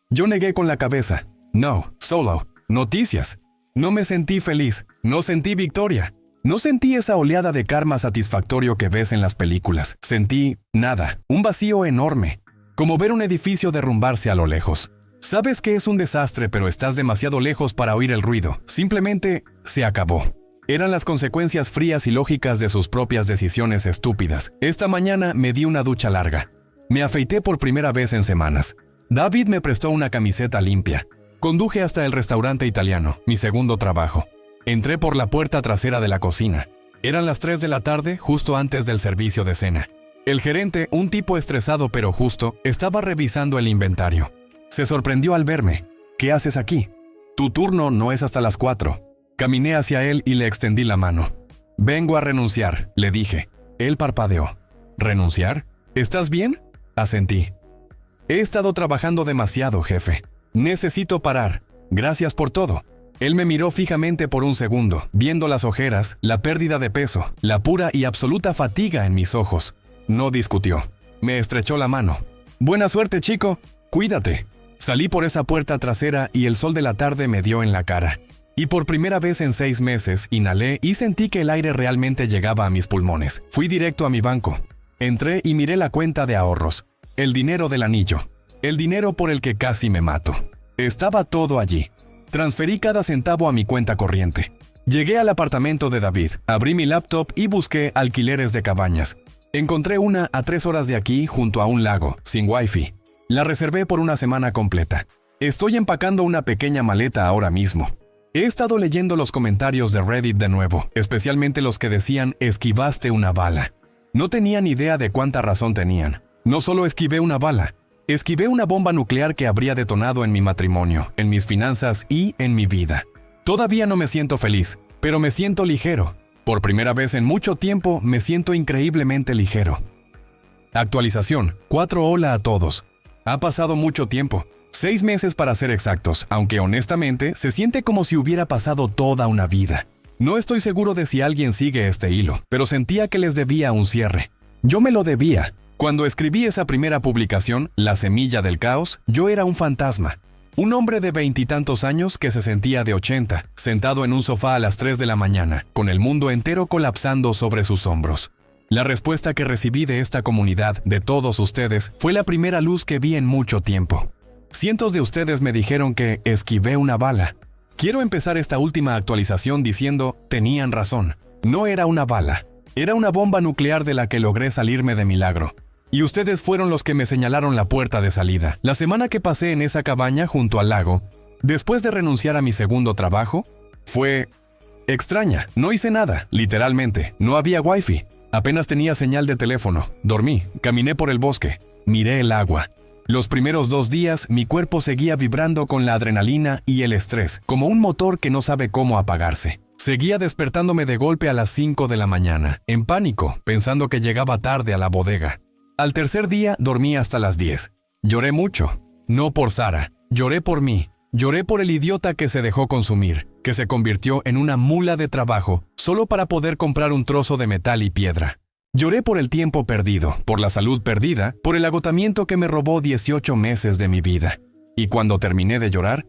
Yo negué con la cabeza. No, solo. Noticias. No me sentí feliz. No sentí victoria. No sentí esa oleada de karma satisfactorio que ves en las películas. Sentí nada. Un vacío enorme. como ver un edificio derrumbarse a lo lejos. Sabes que es un desastre, pero estás demasiado lejos para oír el ruido. Simplemente se acabó. Eran las consecuencias frías y lógicas de sus propias decisiones estúpidas. Esta mañana me di una ducha larga. Me afeité por primera vez en semanas. David me prestó una camiseta limpia. Conduje hasta el restaurante italiano, mi segundo trabajo. Entré por la puerta trasera de la cocina. Eran las 3 de la tarde, justo antes del servicio de cena. El gerente, un tipo estresado pero justo, estaba revisando el inventario. Se sorprendió al verme. ¿Qué haces aquí? Tu turno no es hasta las 4. Caminé hacia él y le extendí la mano. Vengo a renunciar, le dije. Él parpadeó. ¿Renunciar? ¿Estás bien? Asentí. He estado trabajando demasiado, jefe. Necesito parar. Gracias por todo. Él me miró fijamente por un segundo, viendo las ojeras, la pérdida de peso, la pura y absoluta fatiga en mis ojos. No discutió. Me estrechó la mano. Buena suerte, chico. Cuídate. Salí por esa puerta trasera y el sol de la tarde me dio en la cara. Y por primera vez en 6 meses, inhalé y sentí que el aire realmente llegaba a mis pulmones. Fui directo a mi banco. Entré y miré la cuenta de ahorros. El dinero del anillo. El dinero por el que casi me mato. Estaba todo allí. Transferí cada centavo a mi cuenta corriente. Llegué al apartamento de David, abrí mi laptop y busqué alquileres de cabañas. Encontré una a 3 horas de aquí, junto a un lago, sin wifi. La reservé por una semana completa. Estoy empacando una pequeña maleta ahora mismo. He estado leyendo los comentarios de Reddit de nuevo, especialmente los que decían esquivaste una bala. No tenía ni idea de cuánta razón tenían. No solo esquivé una bala, esquivé una bomba nuclear que habría detonado en mi matrimonio, en mis finanzas y en mi vida. Todavía no me siento feliz, pero me siento ligero. Por primera vez en mucho tiempo me siento increíblemente ligero. Actualización. 4 hola a todos. Ha pasado mucho tiempo. 6 meses para ser exactos, aunque honestamente se siente como si hubiera pasado toda una vida. No estoy seguro de si alguien sigue este hilo, pero sentía que les debía un cierre. Yo me lo debía. Cuando escribí esa primera publicación, La semilla del caos, yo era un fantasma. Un hombre de 20 y tantos años que se sentía de 80, sentado en un sofá a las 3 de la mañana, con el mundo entero colapsando sobre sus hombros. La respuesta que recibí de esta comunidad, de todos ustedes, fue la primera luz que vi en mucho tiempo. Cientos de ustedes me dijeron que esquivé una bala. Quiero empezar esta última actualización diciendo, tenían razón. No era una bala. Era una bomba nuclear de la que logré salirme de milagro. Y ustedes fueron los que me señalaron la puerta de salida. La semana que pasé en esa cabaña junto al lago, después de renunciar a mi segundo trabajo, fue extraña. No hice nada, literalmente. No había wifi. Apenas tenía señal de teléfono. Dormí, caminé por el bosque, miré el agua. Los primeros 2 días, mi cuerpo seguía vibrando con la adrenalina y el estrés, como un motor que no sabe cómo apagarse. Seguía despertándome de golpe a las 5 de la mañana, en pánico, pensando que llegaba tarde a la bodega. Al tercer día, dormí hasta las 10. Lloré mucho. No por Sara. Lloré por mí. Lloré por el idiota que se dejó consumir, que se convirtió en una mula de trabajo solo para poder comprar un trozo de metal y piedra. Lloré por el tiempo perdido, por la salud perdida, por el agotamiento que me robó 18 meses de mi vida. Y cuando terminé de llorar,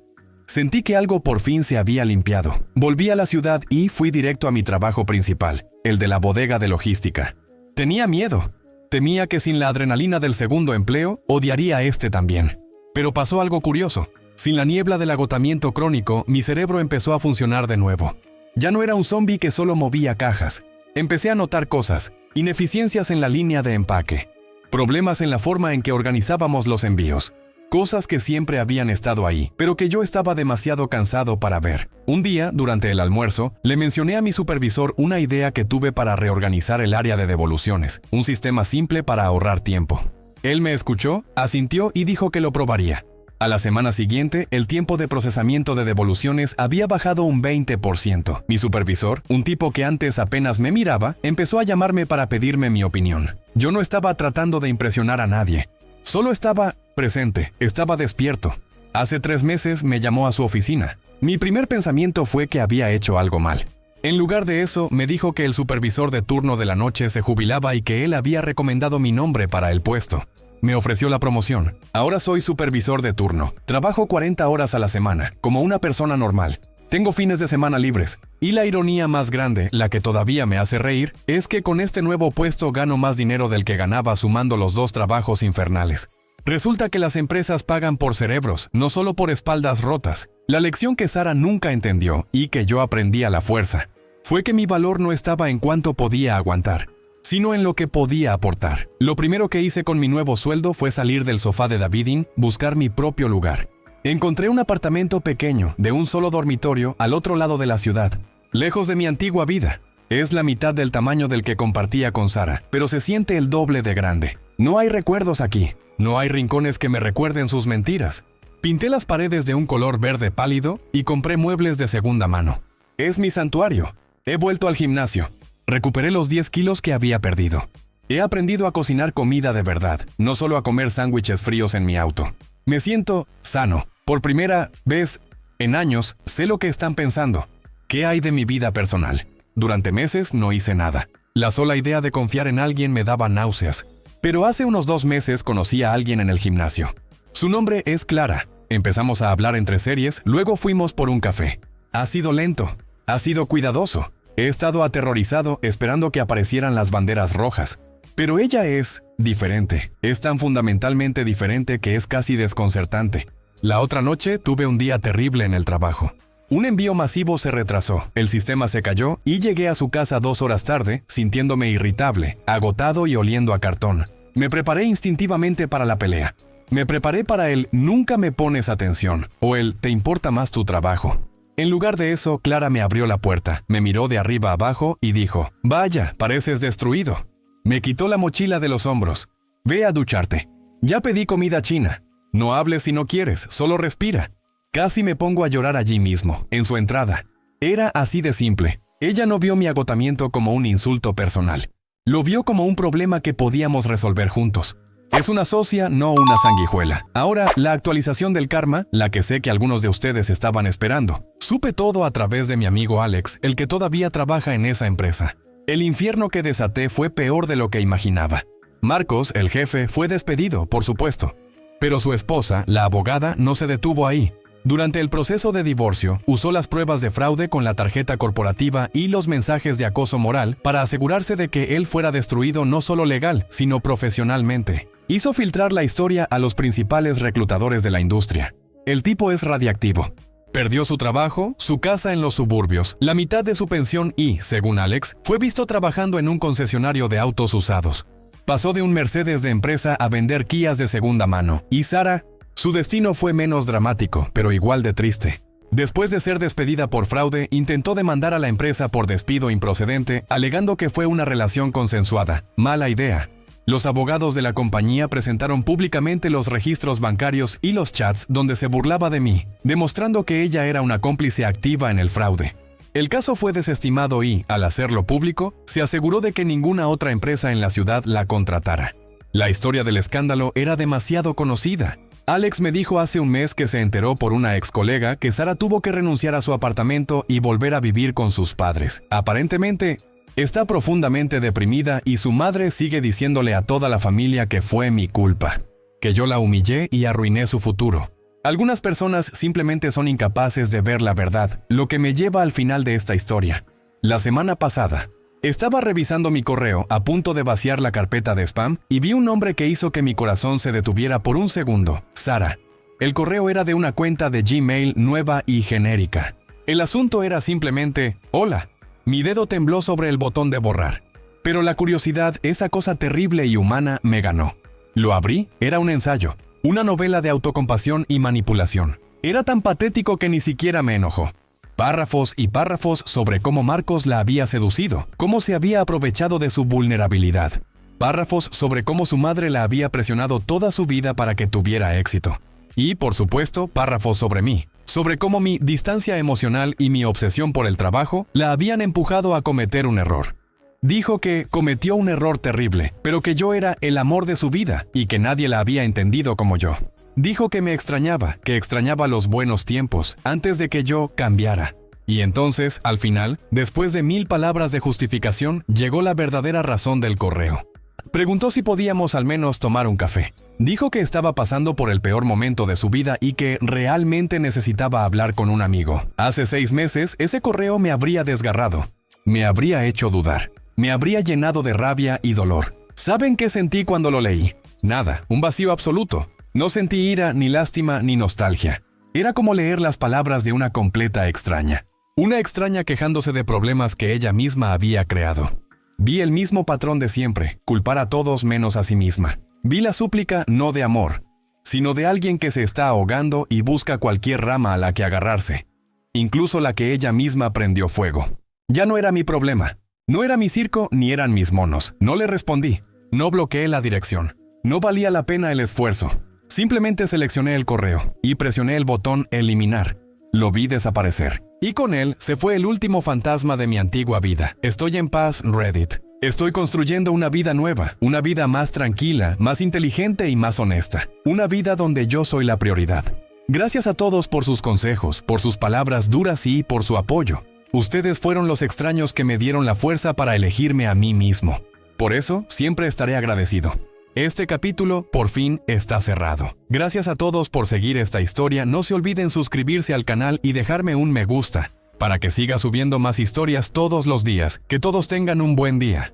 sentí que algo por fin se había limpiado. Volví a la ciudad y fui directo a mi trabajo principal, el de la bodega de logística. Tenía miedo. Temía que sin la adrenalina del segundo empleo, odiaría este también. Pero pasó algo curioso. Sin la niebla del agotamiento crónico, mi cerebro empezó a funcionar de nuevo. Ya no era un zombie que solo movía cajas. Empecé a notar cosas, ineficiencias en la línea de empaque, problemas en la forma en que organizábamos los envíos, cosas que siempre habían estado ahí, pero que yo estaba demasiado cansado para ver. Un día, durante el almuerzo, le mencioné a mi supervisor una idea que tuve para reorganizar el área de devoluciones, un sistema simple para ahorrar tiempo. Él me escuchó, asintió y dijo que lo probaría. A la semana siguiente, el tiempo de procesamiento de devoluciones había bajado un 20%. Mi supervisor, un tipo que antes apenas me miraba, empezó a llamarme para pedirme mi opinión. Yo no estaba tratando de impresionar a nadie. Solo estaba presente, estaba despierto. Hace 3 meses me llamó a su oficina. Mi primer pensamiento fue que había hecho algo mal. En lugar de eso, me dijo que el supervisor de turno de la noche se jubilaba y que él había recomendado mi nombre para el puesto. Me ofreció la promoción. Ahora soy supervisor de turno. Trabajo 40 horas a la semana, como una persona normal. Tengo fines de semana libres. Y la ironía más grande, la que todavía me hace reír, es que con este nuevo puesto gano más dinero del que ganaba sumando los 2 trabajos infernales. Resulta que las empresas pagan por cerebros, no solo por espaldas rotas. La lección que Sara nunca entendió y que yo aprendí a la fuerza fue que mi valor no estaba en cuánto podía aguantar, sino en lo que podía aportar. Lo primero que hice con mi nuevo sueldo fue salir del sofá de Davidin, buscar mi propio lugar. Encontré un apartamento pequeño, de un solo dormitorio, al otro lado de la ciudad, lejos de mi antigua vida. Es la mitad del tamaño del que compartía con Sara, pero se siente el doble de grande. No hay recuerdos aquí. No hay rincones que me recuerden sus mentiras. Pinté las paredes de un color verde pálido y compré muebles de segunda mano. Es mi santuario. He vuelto al gimnasio. Recuperé los 10 kilos que había perdido. He aprendido a cocinar comida de verdad, no solo a comer sándwiches fríos en mi auto. Me siento sano. Por primera vez en años, sé lo que están pensando. ¿Qué hay de mi vida personal? Durante meses no hice nada. La sola idea de confiar en alguien me daba náuseas. Pero hace unos 2 meses conocí a alguien en el gimnasio. Su nombre es Clara. Empezamos a hablar entre series, luego fuimos por un café. Ha sido lento, ha sido cuidadoso. He estado aterrorizado esperando que aparecieran las banderas rojas. Pero ella es diferente. Es tan fundamentalmente diferente que es casi desconcertante. La otra noche tuve un día terrible en el trabajo. Un envío masivo se retrasó, el sistema se cayó y llegué a su casa 2 horas tarde, sintiéndome irritable, agotado y oliendo a cartón. Me preparé instintivamente para la pelea. Me preparé para el «nunca me pones atención» o el «te importa más tu trabajo». En lugar de eso, Clara me abrió la puerta, me miró de arriba a abajo y dijo «Vaya, pareces destruido». Me quitó la mochila de los hombros. «Ve a ducharte. Ya pedí comida china. No hables si no quieres, solo respira». Casi me pongo a llorar allí mismo, en su entrada. Era así de simple. Ella no vio mi agotamiento como un insulto personal. Lo vio como un problema que podíamos resolver juntos. Es una socia, no una sanguijuela. Ahora, la actualización del karma, la que sé que algunos de ustedes estaban esperando. Supe todo a través de mi amigo Alex, el que todavía trabaja en esa empresa. El infierno que desaté fue peor de lo que imaginaba. Marcos, el jefe, fue despedido, por supuesto. Pero su esposa, la abogada, no se detuvo ahí. Durante el proceso de divorcio, usó las pruebas de fraude con la tarjeta corporativa y los mensajes de acoso moral para asegurarse de que él fuera destruido no solo legal, sino profesionalmente. Hizo filtrar la historia a los principales reclutadores de la industria. El tipo es radiactivo. Perdió su trabajo, su casa en los suburbios, la mitad de su pensión y, según Alex, fue visto trabajando en un concesionario de autos usados. Pasó de un Mercedes de empresa a vender Kias de segunda mano. Y Sara, su destino fue menos dramático, pero igual de triste. Después de ser despedida por fraude, intentó demandar a la empresa por despido improcedente, alegando que fue una relación consensuada. Mala idea. Los abogados de la compañía presentaron públicamente los registros bancarios y los chats donde se burlaba de mí, demostrando que ella era una cómplice activa en el fraude. El caso fue desestimado y, al hacerlo público, se aseguró de que ninguna otra empresa en la ciudad la contratara. La historia del escándalo era demasiado conocida. Alex me dijo hace un mes que se enteró por una ex colega que Sara tuvo que renunciar a su apartamento y volver a vivir con sus padres. Aparentemente, está profundamente deprimida y su madre sigue diciéndole a toda la familia que fue mi culpa, que yo la humillé y arruiné su futuro. Algunas personas simplemente son incapaces de ver la verdad, lo que me lleva al final de esta historia. La semana pasada, estaba revisando mi correo a punto de vaciar la carpeta de spam y vi un nombre que hizo que mi corazón se detuviera por un segundo. Sara. El correo era de una cuenta de Gmail nueva y genérica. El asunto era simplemente, hola. Mi dedo tembló sobre el botón de borrar. Pero la curiosidad, esa cosa terrible y humana, me ganó. Lo abrí, era un ensayo, una novela de autocompasión y manipulación. Era tan patético que ni siquiera me enojó. Párrafos y párrafos sobre cómo Marcos la había seducido, cómo se había aprovechado de su vulnerabilidad. Párrafos sobre cómo su madre la había presionado toda su vida para que tuviera éxito. Y, por supuesto, párrafos sobre mí, sobre cómo mi distancia emocional y mi obsesión por el trabajo la habían empujado a cometer un error. Dijo que cometió un error terrible, pero que yo era el amor de su vida y que nadie la había entendido como yo. Dijo que me extrañaba, que extrañaba los buenos tiempos, antes de que yo cambiara. Y entonces, al final, después de 1000 palabras de justificación, llegó la verdadera razón del correo. Preguntó si podíamos al menos tomar un café. Dijo que estaba pasando por el peor momento de su vida y que realmente necesitaba hablar con un amigo. Hace 6 meses, ese correo me habría desgarrado. Me habría hecho dudar. Me habría llenado de rabia y dolor. ¿Saben qué sentí cuando lo leí? Nada, un vacío absoluto. No sentí ira, ni lástima, ni nostalgia. Era como leer las palabras de una completa extraña. Una extraña quejándose de problemas que ella misma había creado. Vi el mismo patrón de siempre, culpar a todos menos a sí misma. Vi la súplica no de amor, sino de alguien que se está ahogando y busca cualquier rama a la que agarrarse, incluso la que ella misma prendió fuego. Ya no era mi problema. No era mi circo ni eran mis monos. No le respondí. No bloqueé la dirección. No valía la pena el esfuerzo. Simplemente seleccioné el correo y presioné el botón eliminar. Lo vi desaparecer. Y con él se fue el último fantasma de mi antigua vida. Estoy en paz, Reddit. Estoy construyendo una vida nueva, una vida más tranquila, más inteligente y más honesta. Una vida donde yo soy la prioridad. Gracias a todos por sus consejos, por sus palabras duras y por su apoyo. Ustedes fueron los extraños que me dieron la fuerza para elegirme a mí mismo. Por eso, siempre estaré agradecido. Este capítulo, por fin, está cerrado. Gracias a todos por seguir esta historia. No se olviden suscribirse al canal y dejarme un me gusta, para que siga subiendo más historias todos los días. Que todos tengan un buen día.